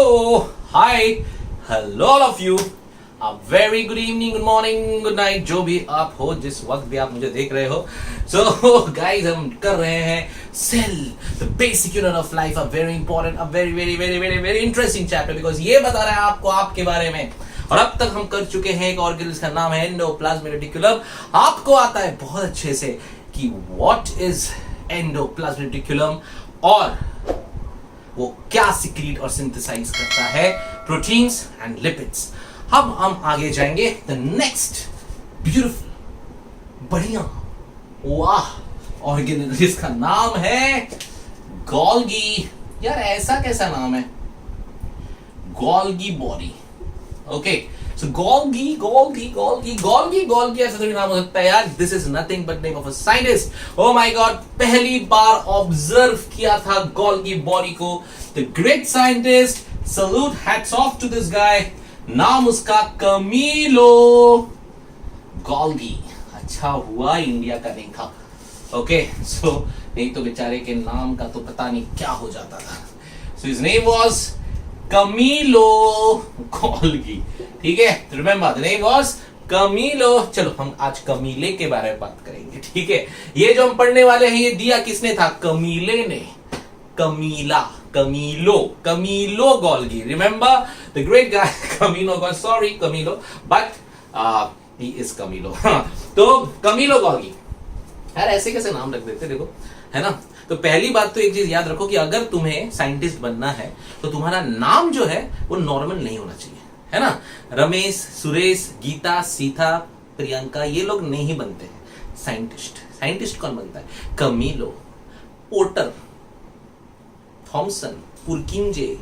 Hi, hello all of you. A very good evening, good morning, good night, जो भी आप हो, जिस वक्त भी आप मुझे देख रहे हो। सो गाइस, हम कर रहे हैं cell the basic unit of life, a very important, a very very very very very interesting chapter, because ये बता रहा है आपको आपके बारे में। और अब तक हम कर चुके हैं एक ऑर्गेन जिसका नाम है एंडोप्लाज्मिक रेटिकुलम। आपको आता है बहुत अच्छे से कि व्हाट इज एंडोप्लाज्मिक रेटिकुलम और वो क्या सिक्रीट और सिंथेसाइज करता है, प्रोटीन्स एंड लिपिड्स। अब हम आगे जाएंगे द नेक्स्ट ब्यूटीफुल, बढ़िया, वाह ऑर्गेन जिसका नाम है गोल्गी। यार ऐसा कैसा नाम है, Golgi body. Okay, so Golgi Golgi Golgi Golgi Golgi ऐसा थोड़ी नाम हो सकता है यार। This is nothing but name of a scientist. Oh my God, पहली बार ऑब्जर्व किया था गोल्गी बॉडी को the great scientist. Salute, hats off to this guy. नाम उसका कमीलो गोल्गी। अच्छा हुआ इंडिया का नहीं था। ओके, सो नहीं तो बेचारे के नाम का तो पता नहीं क्या हो जाता था। So his name was Camillo Golgi. ठीक है, remember the name was Camillo. चलो हम आज कमीले के बारे में बात करेंगे। ठीक है, ये जो हम पढ़ने वाले हैं ये दिया किसने था, कमीले ने। Camilla, Camillo, Camillo Golgi. Remember the great guy Camillo Golgi. Sorry Camillo, but he is Camillo. तो कमीलो गोल्गी। यार ऐसे कैसे नाम रख देते, देखो, है ना। तो पहली बात तो एक चीज याद रखो कि अगर तुम्हें साइंटिस्ट बनना है तो तुम्हारा नाम जो है वो नॉर्मल नहीं होना चाहिए, है ना। रमेश, सुरेश, गीता, सीता, प्रियंका, ये लोग नहीं बनते हैं साइंटिस्ट। साइंटिस्ट कौन बनता है, कमीलो, पोर्टर, थॉमसन, पुरकिंजे,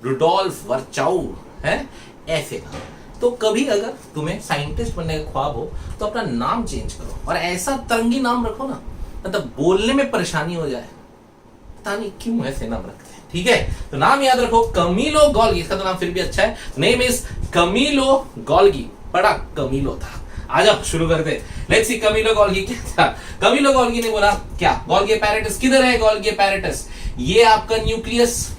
रुडोल्फ वर्चाउ, है ऐसे का। तो कभी अगर तुम्हें साइंटिस्ट बनने का ख्वाब हो तो अपना नाम चेंज करो और ऐसा तरंगी नाम रखो ना, मतलब बोलने में परेशानी हो जाए। पता नहीं क्यों ऐसे नाम रखते हैं। ठीक है, तो नाम याद रखो कमीलो गोल्गी। इसका तो नाम फिर भी अच्छा है, नेम इज कमीलो गोल्गी। बड़ा कमीलो था। आज आप शुरू करते, लेट्स सी कमीलो गोल्गी क्या था। कमीलो गोल्गी ने बोला क्या, गोल्गी एपैरेटस किधर है, गोल्गी एपैरेटस ये आपका न्यूक्लियस।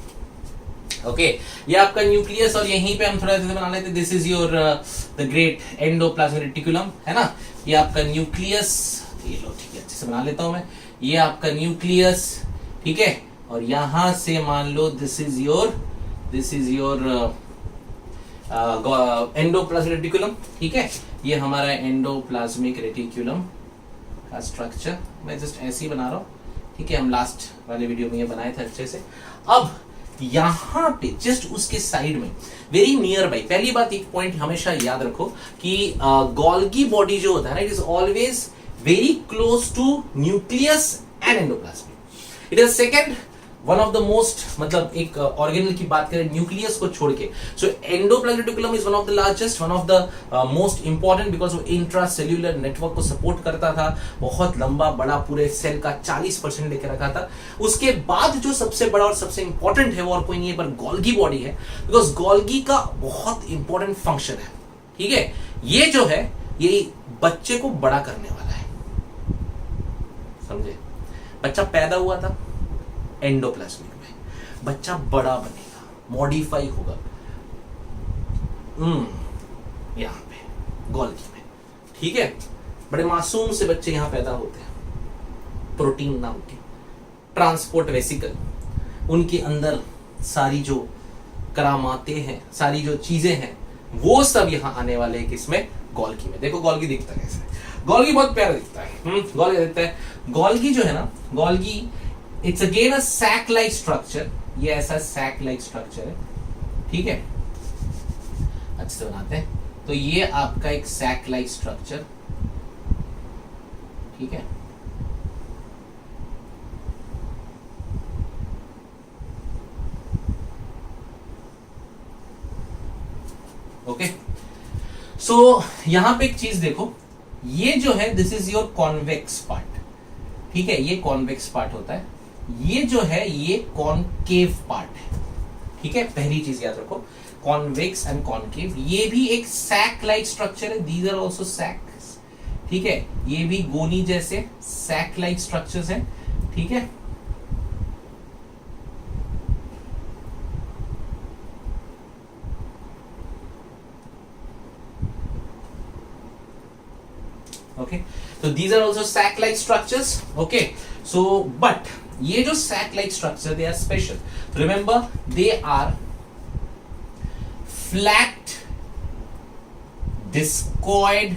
ओके, ये आपका न्यूक्लियस और यहीं पे हम थोड़ा सा बना लेते, this is your the great endoplasmic reticulum, है ना। ये आपका न्यूक्लियस, ये लो, ठीक है, अच्छे से बना लेता हूं मैं। ये आपका न्यूक्लियस, ठीक है, और यहां से मान लो this is your endoplasmic reticulum. ठीक है, ये हमारा एंडोप्लाज्मिक रेटिकुलम का स्ट्रक्चर मैं जस्ट ऐसे ही बना रहा हूं। ठीक है, हम लास्ट वाले वीडियो में ये बनाए थे अच्छे से। अब यहां पे जस्ट उसके साइड में वेरी नियर बाई, पहली बात एक पॉइंट हमेशा याद रखो कि गोल्गी बॉडी जो होता है ना, it is always very close to nucleus and endoplasm. It is second one of the most, मतलब एक ऑर्गेनल की बात करें न्यूक्लियस को छोड़ के, so endoplasmic reticulum is one of the largest, one of the most important because वो intracellular network को सपोर्ट करता था। बहुत लंबा बड़ा पूरे सेल का 40% लेके रखा था। उसके बाद जो सबसे बड़ा और सबसे इंपॉर्टेंट है वो और कोई नहीं है पर गोल्गी बॉडी है, बिकॉज गोल्गी का बहुत इंपॉर्टेंट फंक्शन है। ठीक है, ये जो है ये बच्चे को बड़ा करने वाला है, समझे। बच्चा पैदा हुआ था एंडोप्लाज्मिक में, बच्चा बड़ा बनेगा, मॉडिफाई होगा यहां पे गोल्गी में। ठीक है, बड़े मासूम से बच्चे यहां पैदा होते हैं, प्रोटीन नाम के ट्रांसपोर्ट वेसिकल, उनके अंदर सारी जो करामाते हैं, सारी जो चीजें हैं वो सब यहां आने वाले हैं किसमें, गोल्गी में। देखो गोल्गी दिखता है कैसे, गोल्गी बहुत प्यारा दिखता है। गोल्गी दिखता है, गोल्गी जो है ना, Golgi it's again a sac like structure. ये ऐसा सैक लाइक स्ट्रक्चर है। ठीक है, अच्छे से बनाते हैं। तो ये आपका एक सैक लाइक स्ट्रक्चर, ठीक है। ओके, सो यहां पे एक चीज देखो, ये जो है this is your convex part. ठीक है, ये कॉन्वेक्स पार्ट होता है, ये जो है ये कॉनकेव पार्ट है। ठीक है, पहली चीज याद रखो, कॉन्वेक्स एंड कॉनकेव। ये भी एक सैक लाइक स्ट्रक्चर है, दीज आर आल्सो सैक्स। ठीक है, ये भी गोनी जैसे सैक लाइक स्ट्रक्चर्स हैं। ठीक है, ओके, तो these are also sac like structures. Okay, so but ये जो sac like structure they are special. Remember they are flat discoid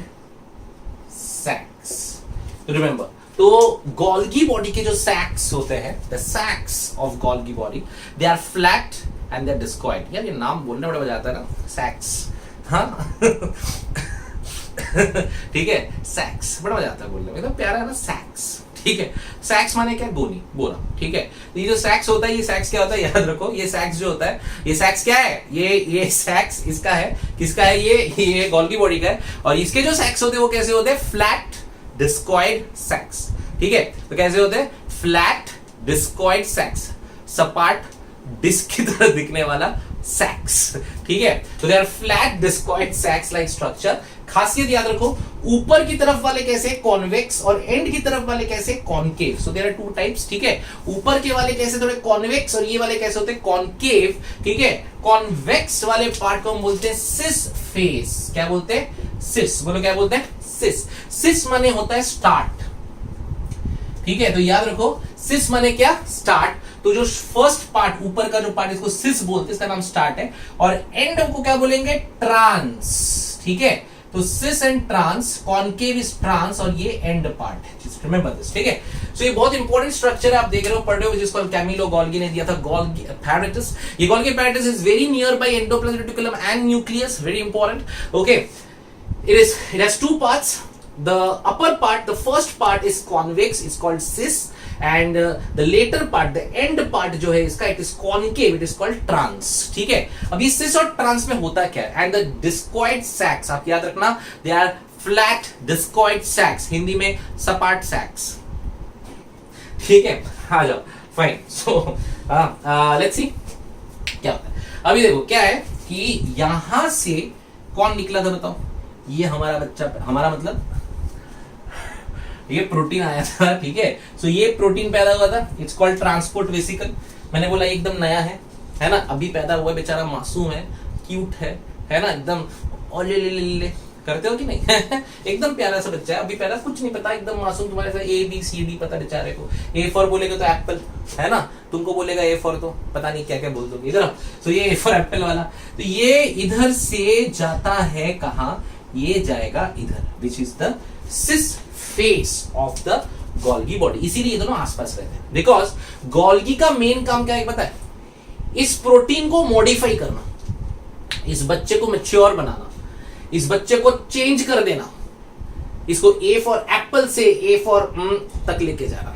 sacs. Remember, तो गोल्गी बॉडी के जो सैक्स होते हैं, the sacs of Golgi body, they are flat and they are discoid. यार ये नाम बोलने बड़ा मजा आता है ना, सैक्स. हाँ ठीक है, सैक्स बड़ा मजा आता है बोलने में, तो प्यारा है ना सैक्स. ठीक है, सैक्स माने क्या? गोनी, बोरा. ठीक है, तो ये जो सैक्स होता है, ये सैक्स क्या होता है याद रखो. ये सैक्स जो होता है, ये सैक्स क्या है? ये सैक्स इसका है. किसका है? ये गोल्गी बॉडी का है. और इसके जो सैक्स होते हैं वो कैसे होते हैं? Flat discoid sacs. ठीक है, तो कैसे होते हैं? फ्लैट डिस्कॉइड सैक्स, सपाट डिस्क की तरह दिखने वाला सैक्स. ठीक है, तो they are flat discoid sacs like structure. खासियत याद रखो, ऊपर की तरफ वाले कैसे? कॉन्वेक्स, और एंड की तरफ वाले कैसे? Concave. So there are two types. ठीक है, ऊपर के वाले कैसे? थोड़े कॉन्वेक्स, और ये वाले कैसे होते हैं? कॉनकेव. ठीक है, कॉन्वेक्स वाले पार्ट को हम बोलते हैं सिस फेस. क्या बोलते हैं? सिस. बोलो क्या बोलते हैं? सिस. सिस माने होता है स्टार्ट. ठीक है, तो याद रखो, सिस माने क्या? स्टार्ट. तो जो फर्स्ट पार्ट, ऊपर का जो पार्ट, इसको सिस बोलते हैं, इसका नाम स्टार्ट है. और एंड को क्या बोलेंगे? ट्रांस. ठीक है, तो cis and trans, concave is trans, और ये एंड पार्ट है. Remember this. ठीक है, सो ये बहुत इंपॉर्टेंट स्ट्रक्चर है, आप देख रहे हो, पढ़ रहे हो, जिसको कैमिलो गोल्गी ने दिया था, गोल्गी apparatus. ये Golgi apparatus is very near by endoplasmic reticulum and nucleus. Very important. Okay, it has two parts. The upper part, the first part is convex, it's called cis, and the later part, the end part जो है इसका, it is concave, it is called trans. ठीक है, अब ये cis और trans में होता क्या है? And the discoid sacs, आप याद रखना, they are flat discoid sacs, Hindi में सपाट sacs. ठीक है, आ जाओ. फाइन. सो लेट्स सी क्या होता है. अभी देखो क्या है कि यहां से कौन निकला था बताओ? ये हमारा बच्चा, हमारा मतलब ये प्रोटीन आया था. ठीक है, सो ये प्रोटीन पैदा हुआ था. It's called transport vesicle. मैंने बोला एकदम नया है ना, अभी पैदा हुआ, बेचारा मासूम है, क्यूट है ना, एकदम ओले ले ले ले करते हो कि नहीं? एकदम प्यारा सा बच्चा है, अभी पैदा, कुछ नहीं पता, एकदम मासूम. तुम्हारे साथ ABCD पता बेचारे को. A फॉर बोलेगा तो एप्पल, है ना, तुमको बोलेगा A फॉर तो पता नहीं क्या क्या बोल दोगे. इधर तो ये A फॉर एप्पल वाला, तो ये इधर से जाता है कहां? ये जाएगा इधर, which is the cis face of the Golgi body. इसीलिए दोनों आसपास रहते हैं, बिकॉज गोल्गी का मेन काम क्या है पता है? इस प्रोटीन को मॉडिफाई करना, इस बच्चे को मैच्योर बनाना, इस बच्चे को चेंज कर देना, इसको A फॉर एप्पल से A फॉर तक लेके जाना.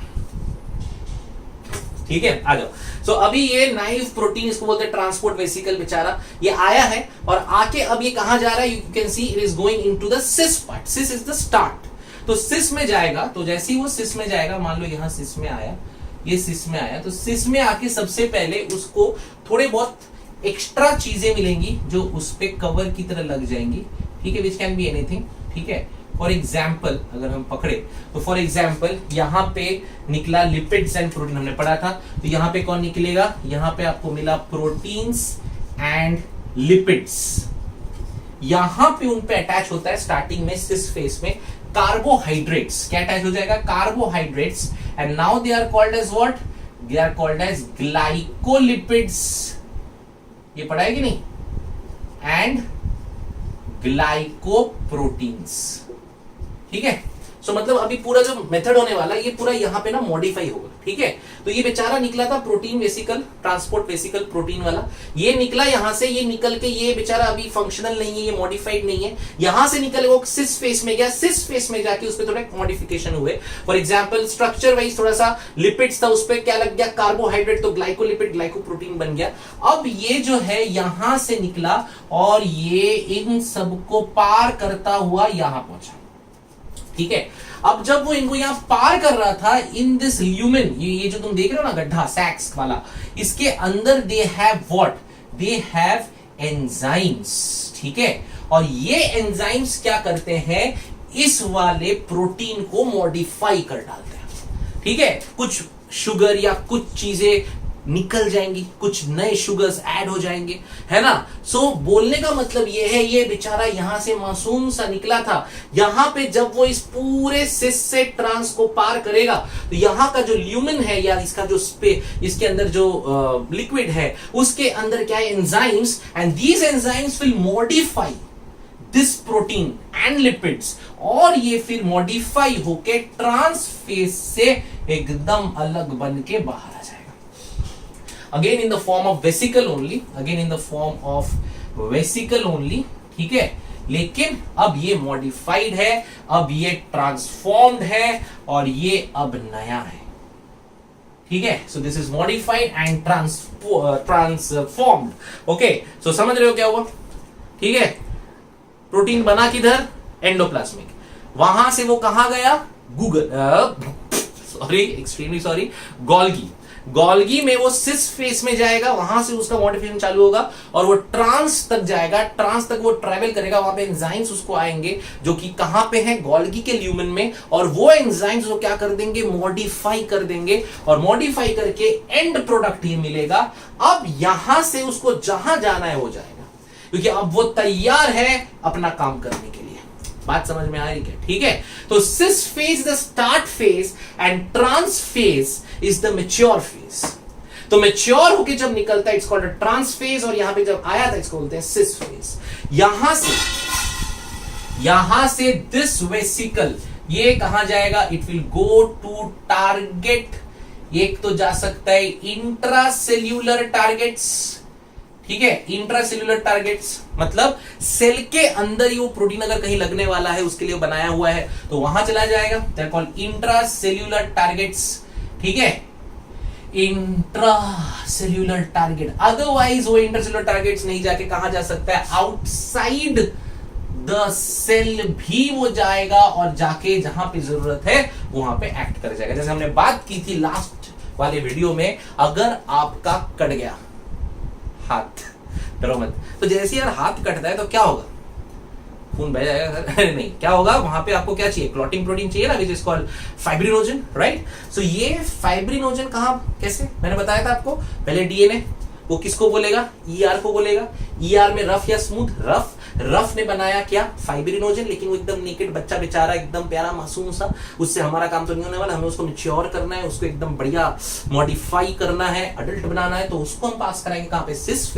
ठीक है, आ जाओ. सो अभी ये नाइव प्रोटीन, इसको बोलते हैं ट्रांसपोर्ट वेसिकल, बेचारा ये आया है और आके अब ये कहां जा रहा है? You can see it is going into the cis part. Cis is the start. तो सिस में जाएगा, तो जैसे ही वो सिस में जाएगा, मान लो यहां सिस में आया, ये सिस में आया, तो सिस में आके सबसे पहले उसको थोड़े बहुत एक्स्ट्रा चीजें मिलेंगी जो उस पे कवर की तरह लग जाएंगी. ठीक है, विच कैन बी एनीथिंग. ठीक है, फॉर एग्जाम्पल अगर हम पकड़े तो फॉर एग्जाम्पल यहां पे निकला लिपिड्स एंड प्रोटीन, हमने पढ़ा था. तो यहां पे कौन निकलेगा? यहां पे आपको मिला प्रोटीन्स एंड लिपिड्स. यहां पे उन पे अटैच होता है स्टार्टिंग में, सिस फेस में, कार्बोहाइड्रेट्स. क्या अटैच हो जाएगा? Carbohydrates. And now they are called as what? They are called as glycolipids. ये पढ़ा है कि नहीं? And glycoproteins. ठीक है, सो मतलब अभी पूरा जो मेथड होने वाला है ये पूरा यहाँ पे ना मॉडिफाई होगा. ठीक है, तो ये बेचारा निकला था protein vesicle, transport vesicle protein वाला, ये निकला यहां से, ये निकल के ये बेचारा अभी फंक्शनल नहीं है, ये मॉडिफाइड नहीं है. यहां से निकल वो सिस फेस में गया, सिस फेस में जाके उस पर थोड़ा मॉडिफिकेशन हुए. फॉर एग्जाम्पल स्ट्रक्चर वाइज थोड़ा सा लिपिड्स था, उस पर क्या लग गया? कार्बोहाइड्रेट, तो ग्लाइकोलिपिड, ग्लाइकोप्रोटीन बन गया. अब ये जो है यहां से निकला और ये इन सबको पार करता हुआ यहां पहुंचा. ठीक है, अब जब वो इनको यहां पार कर रहा था, इन दिस ल्यूमेन, ये जो तुम देख रहे हो ना गड्ढा सैक्स वाला, इसके अंदर they have what? They have enzymes. ठीक है, और ये एंजाइम्स क्या करते हैं? इस वाले प्रोटीन को मॉडिफाई कर डालते हैं. ठीक है, कुछ शुगर या कुछ चीजें निकल जाएंगी, कुछ नए शुगर्स ऐड हो जाएंगे, है ना। सो बोलने का मतलब ये है, ये बेचारा यहां से मासूम सा निकला था, यहां पे जब वो इस पूरे सिस से ट्रांस को पार करेगा तो यहां का जो ल्यूमेन है या इसका जो इसके अंदर जो लिक्विड है उसके अंदर क्या है, enzymes, and these enzymes will modify this protein and lipids, और ये फिर मॉडिफाई होके ट्रांस फेज से एकदम अलग बन के बाहर आ जाएगा। Again in the form of vesicle only, again in the form of vesicle only, ठीक है। लेकिन अब ये मॉडिफाइड है, अब ये ट्रांसफॉर्म्ड है, और ये अब नया है, ठीक है। So this is modified and transformed. Okay, so समझ रहे हो क्या हुआ, ठीक है। प्रोटीन बना किधर, एंडोप्लाज्मिक, वहां से वो कहां गया, Google sorry, extremely sorry, Golgi. Golgi में वो सिस फेस में जाएगा, वहां से उसका मॉडिफिकेशन चालू होगा और वो ट्रांस तक जाएगा, ट्रांस तक वो ट्रेवल करेगा, वहां पे एंजाइम्स उसको आएंगे जो कि कहां पे हैं, गोल्गी के ल्यूमेन में, और वो एंजाइम्स वो क्या कर देंगे, मॉडिफाई कर देंगे, और मॉडिफाई करके एंड प्रोडक्ट ये मिलेगा। अब यहां से उसको जहां जाना है वो जाएगा, क्योंकि अब वो तैयार है अपना काम करने के लिए। बात समझ में आ रही क्या, ठीक है। तो cis phase the start phase and trans phase is the mature phase. तो मैच्योर होके जब निकलता है इट्स कॉल्ड ट्रांस फेज, और यहां पे जब आया था इसको बोलते हैं सिस फेज। यहां से दिस वेसिकल ये कहां जाएगा, it will go to target. एक तो जा सकता है इंट्रासेल्यूलर टारगेट्स, ठीक है। इंट्रासेल्यूलर टारगेट्स मतलब सेल के अंदर ही वो प्रोटीन अगर कहीं लगने वाला है उसके लिए बनाया हुआ है तो वहां चला जाएगा, दैट कॉल्ड इंट्रासेल्यूलर टारगेट्स, ठीक है। इंट्रासेल्यूलर टारगेट, अदरवाइज वो इंट्रासेल्यूलर टारगेट्स नहीं जाके कहां जा सकता है, आउटसाइड द सेल भी वो जाएगा, और जाके जहां पे जरूरत है वहां पे एक्ट कर जाएगा। जैसे हमने बात की थी लास्ट वाले वीडियो में, अगर आपका कट गया हाथ, डरो मत, तो जैसे यार हाथ कटता है तो क्या होगा, खून बह जाएगा सर नहीं, क्या होगा, वहां पे आपको क्या चाहिए, क्लॉटिंग प्रोटीन चाहिए ना, which is called fibrinogen, right. So ये फाइब्रिनोजन कहां, कैसे, मैंने बताया था आपको पहले, डीएनए वो किसको बोलेगा, ईआर को बोलेगा। ईआर में रफ या स्मूथ, रफ ने बनाया क्या, फाइब्रिनोजन, लेकिन वो एकदम नेकेड बच्चा बेचारा, एकदम प्यारा मासूम सा, उससे हमारा काम तो नहीं होने वाला, हमें उसको मैच्योर करना है, उसको एकदम बढ़िया मॉडिफाई करना है, अडल्ट बनाना है, तो उसको हम पास कराएंगे कहां पे, सिस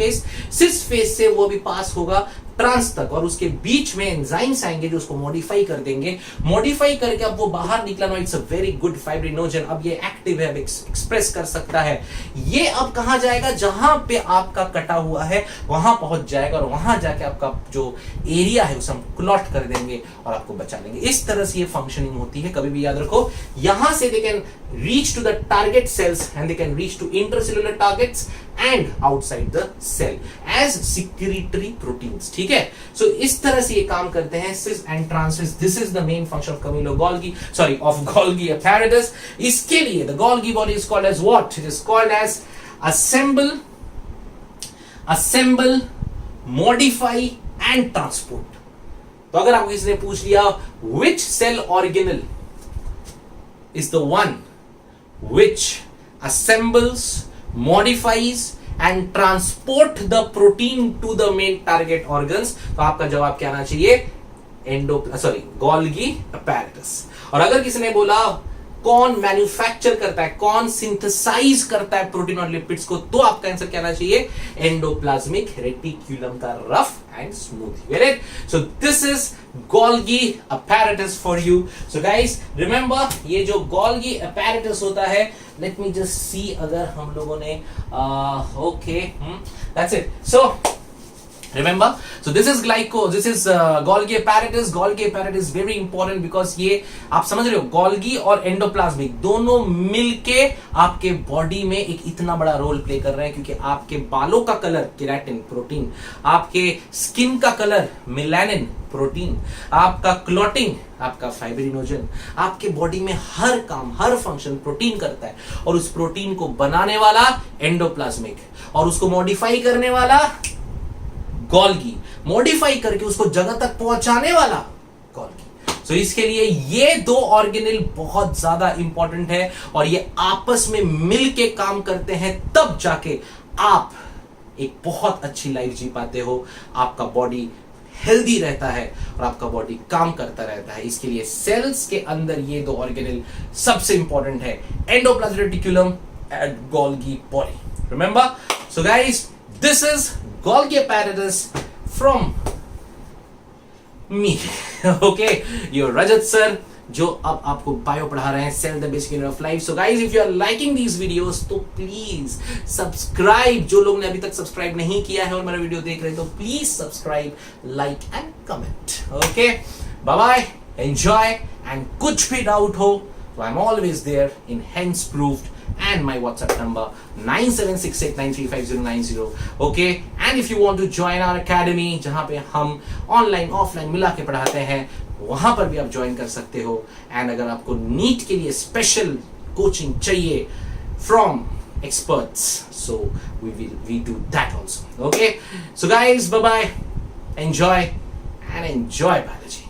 फेज से वो भी पास होगा ट्रांस तक, और उसके बीच में एंजाइम्स आएंगे जो उसको मॉडिफाई कर देंगे, मॉडिफाई करके अब वो बाहर निकला ना, it's a very good fibrinogen, अब ये एक्टिव है, अब एक्सप्रेस कर सकता है। ये अब कहां जाएगा, जहां पे आपका कटा हुआ है वहां पहुंच जाएगा, और वहां जाके आपका जो एरिया है उसे हम क्लॉट कर देंगे और आपको बचा लेंगे। इस तरह से ये फंक्शनिंग होती है, कभी भी याद रखो, यहां से they can reach to the target cells and they can reach to intercellular targets and outside the cell as secretory proteins, ठीक है। सो इस तरह से ये काम करते हैं cis and trans phase. This is the main function of Camillo-Golgi, sorry of Golgi apparatus। इसके लिए द Golgi body is called as what? It is called as assemble, modify and transport। तो अगर आपको किसी ने पूछ लिया which cell organelle is the one which assembles, modifies and transport the protein to the main target organs, तो आपका जवाब क्या आना चाहिए, Golgi apparatus। और अगर किसी ने बोला कौन मैन्युफैक्चर करता है, कौन सिंथेसाइज करता है प्रोटीन और लिपिड्स को, तो आपका आंसर क्या आना चाहिए, एंडोप्लाज्मिक रेटिक्यूलम का rough and smooth. Get it? So this is Golgi apparatus for you. So guys remember, ये जो Golgi apparatus होता है, let me just see अगर हम लोगों ने okay, that's it. So remember, so this is Golgi apparatus। Golgi apparatus is very important because ये आप समझ रहे हो, Golgi और एंडोप्लाज्मिक दोनों मिलके आपके बॉडी में एक इतना बड़ा रोल प्ले कर रहे हैं, क्योंकि आपके बालों का कलर केराटिन प्रोटीन, आपके स्किन का कलर मेलानिन प्रोटीन, आपका क्लॉटिंग आपका फाइब्रिनोजन, आपके बॉडी में हर काम, हर फंक्शन प्रोटीन करता है, और उस प्रोटीन को बनाने वाला एंडोप्लाज्मिक, और उसको मॉडिफाई करने वाला Golgi, मॉडिफाई करके उसको जगह तक पहुंचाने वाला Golgi। सो इसके लिए ये दो ऑर्गेनेल बहुत ज्यादा इंपॉर्टेंट है और ये आपस में मिल के काम करते हैं, तब जाके आप एक बहुत अच्छी लाइफ जी पाते हो, आपका बॉडी हेल्दी रहता है और आपका बॉडी काम करता रहता है। इसके लिए सेल्स के अंदर ये दो ऑर्गेनेल सबसे इंपॉर्टेंट है, endoplasmic reticulum and Golgi body. Remember, so guys, this is Golgi apparatus from me. Okay, your Rajat sir, जो अब आपको बायो पढ़ा रहे हैं, cell the basic unit of life. So guys, if you are liking these videos तो please subscribe. जो लोग ने अभी तक सब्सक्राइब नहीं किया है और मेरा वीडियो देख रहे हैं तो please subscribe, like and comment. Okay, bye bye, enjoy, and कुछ भी डाउट हो तो I am always there in hence proved and my WhatsApp number 9768935090. Okay, and if you want to join our academy जहां पे हम online offline मिला के पढ़ाते हैं, वहां पर भी आप ज्वाइन कर सकते हो। एंड अगर आपको नीट के लिए स्पेशल कोचिंग चाहिए from experts, so we do that also. Okay, so guys, bye bye, enjoy biology.